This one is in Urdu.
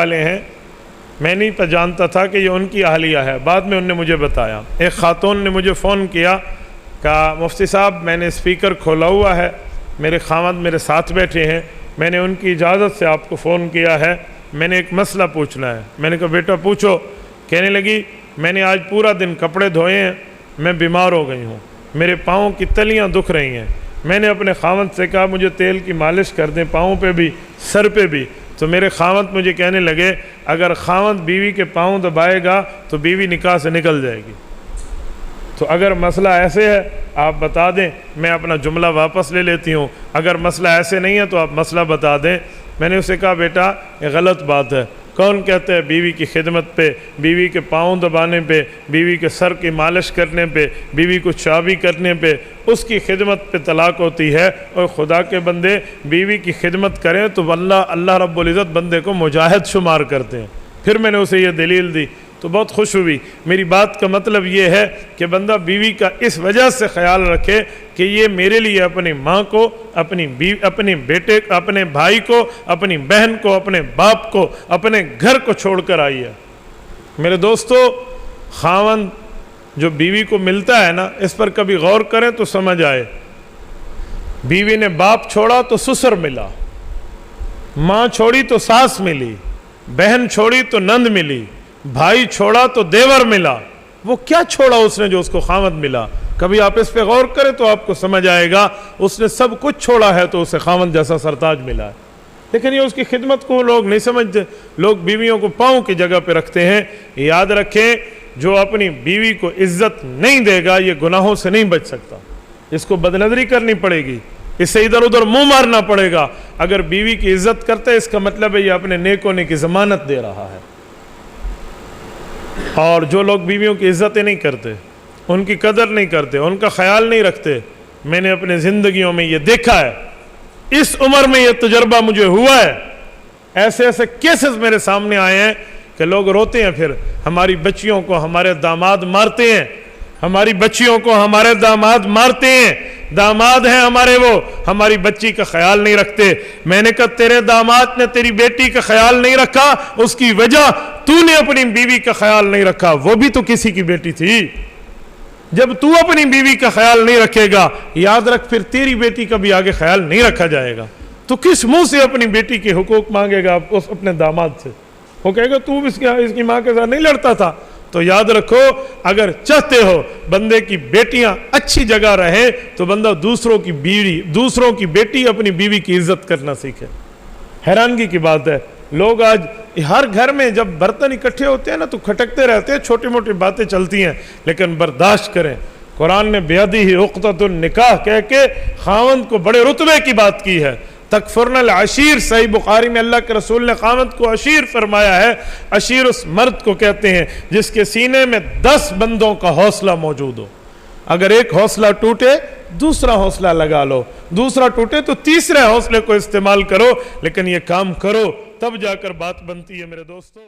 والے ہیں، میں نہیں جانتا تھا کہ یہ ان کی اہلیہ ہے، بعد میں انہوں نے مجھے بتایا۔ ایک خاتون نے مجھے فون کیا، کہا مفتی صاحب میں نے اسپیکر کھولا ہوا ہے، میرے خاوند میرے ساتھ بیٹھے ہیں، میں نے ان کی اجازت سے آپ کو فون کیا ہے، میں نے ایک مسئلہ پوچھنا ہے۔ میں نے کہا بیٹا پوچھو۔ کہنے لگی میں نے آج پورا دن کپڑے دھوئے ہیں، میں بیمار ہو گئی ہوں، میرے پاؤں کی تلیاں دکھ رہی ہیں، میں نے اپنے خاوند سے کہا مجھے تیل کی مالش کر دیں پاؤں پہ بھی سر پہ بھی، تو میرے خاوند مجھے کہنے لگے اگر خاوند بیوی کے پاؤں دبائے گا تو بیوی نکاح سے نکل جائے گی۔ تو اگر مسئلہ ایسے ہے آپ بتا دیں، میں اپنا جملہ واپس لے لیتی ہوں، اگر مسئلہ ایسے نہیں ہے تو آپ مسئلہ بتا دیں۔ میں نے اسے کہا بیٹا یہ غلط بات ہے، کون کہتا ہے بیوی کی خدمت پہ، بیوی کے پاؤں دبانے پہ، بیوی کے سر کی مالش کرنے پہ، بیوی کو چابی کرنے پہ، اس کی خدمت پہ طلاق ہوتی ہے؟ اور خدا کے بندے بیوی کی خدمت کریں تو اللہ رب العزت بندے کو مجاہد شمار کرتے ہیں۔ پھر میں نے اسے یہ دلیل دی تو بہت خوش ہوئی۔ میری بات کا مطلب یہ ہے کہ بندہ بیوی کا اس وجہ سے خیال رکھے کہ یہ میرے لیے اپنی ماں کو، اپنے بیٹے، اپنے بھائی کو، اپنی بہن کو، اپنے باپ کو، اپنے گھر کو چھوڑ کر آئی ہے۔ میرے دوستو، خاوند جو بیوی کو ملتا ہے نا، اس پر کبھی غور کریں تو سمجھ آئے۔ بیوی نے باپ چھوڑا تو سسر ملا، ماں چھوڑی تو ساس ملی، بہن چھوڑی تو نند ملی، بھائی چھوڑا تو دیور ملا۔ وہ کیا چھوڑا اس نے جو اس کو خاوند ملا؟ کبھی آپ اس پہ غور کریں تو آپ کو سمجھ آئے گا اس نے سب کچھ چھوڑا ہے تو اسے خاوند جیسا سرتاج ملا ہے۔ لیکن یہ اس کی خدمت کو لوگ نہیں سمجھتے، لوگ بیویوں کو پاؤں کی جگہ پہ رکھتے ہیں۔ یاد رکھیں جو اپنی بیوی کو عزت نہیں دے گا یہ گناہوں سے نہیں بچ سکتا، اس کو بدنظری کرنی پڑے گی، اسے ادھر ادھر منہ مارنا پڑے گا۔ اگر بیوی کی عزت کرتا ہے اس کا مطلب ہے یہ اپنے نیک ہونے کی ضمانت دے رہا ہے۔ اور جو لوگ بیویوں کی عزتیں نہیں کرتے، ان کی قدر نہیں کرتے، ان کا خیال نہیں رکھتے، میں نے اپنے زندگیوں میں یہ دیکھا ہے، اس عمر میں یہ تجربہ مجھے ہوا ہے، ایسے ایسے کیسز میرے سامنے آئے ہیں کہ لوگ روتے ہیں، پھر ہماری بچیوں کو ہمارے داماد مارتے ہیں، ہماری بچیوں کو ہمارے داماد مارتے ہیں، داماد ہیں ہمارے، وہ ہماری بچی کا خیال نہیں رکھتے۔ میں نے کہا تیرے داماد نے تیری بیٹی کا خیال نہیں رکھا، اس کی وجہ تو نے اپنی بیوی کا خیال نہیں رکھا، وہ بھی تو کسی کی بیٹی تھی۔ جب تو اپنی بیوی کا خیال نہیں رکھے گا، یاد رکھ پھر تیری بیٹی کا بھی آگے خیال نہیں رکھا جائے گا۔ تو کس منہ سے اپنی بیٹی کے حقوق مانگے گا اپنے داماد سے؟ وہ کہے گا تو اس کی ماں کے ساتھ نہیں لڑتا تھا۔ تو یاد رکھو اگر چاہتے ہو بندے کی بیٹیاں اچھی جگہ رہیں تو بندہ دوسروں کی بیٹی اپنی بیوی کی عزت کرنا سیکھے۔ حیرانگی کی بات ہے لوگ آج ہر گھر میں جب برتن اکٹھے ہوتے ہیں نا تو کھٹکتے رہتے ہیں، چھوٹی موٹی باتیں چلتی ہیں، لیکن برداشت کریں۔ قرآن نے بیدیہ عقدۃ النکاح کہہ کے خاوند کو بڑے رتبے کی بات کی ہے۔ تکفرن العشیر، صحیح بخاری میں اللہ کے رسول نے خاوند کو عشیر فرمایا ہے۔ عشیر اس مرد کو کہتے ہیں جس کے سینے میں 10 بندوں کا حوصلہ موجود ہو۔ اگر ایک حوصلہ ٹوٹے دوسرا حوصلہ لگا لو، دوسرا ٹوٹے تو تیسرے حوصلے کو استعمال کرو، لیکن یہ کام کرو تب جا کر بات بنتی ہے میرے دوستو۔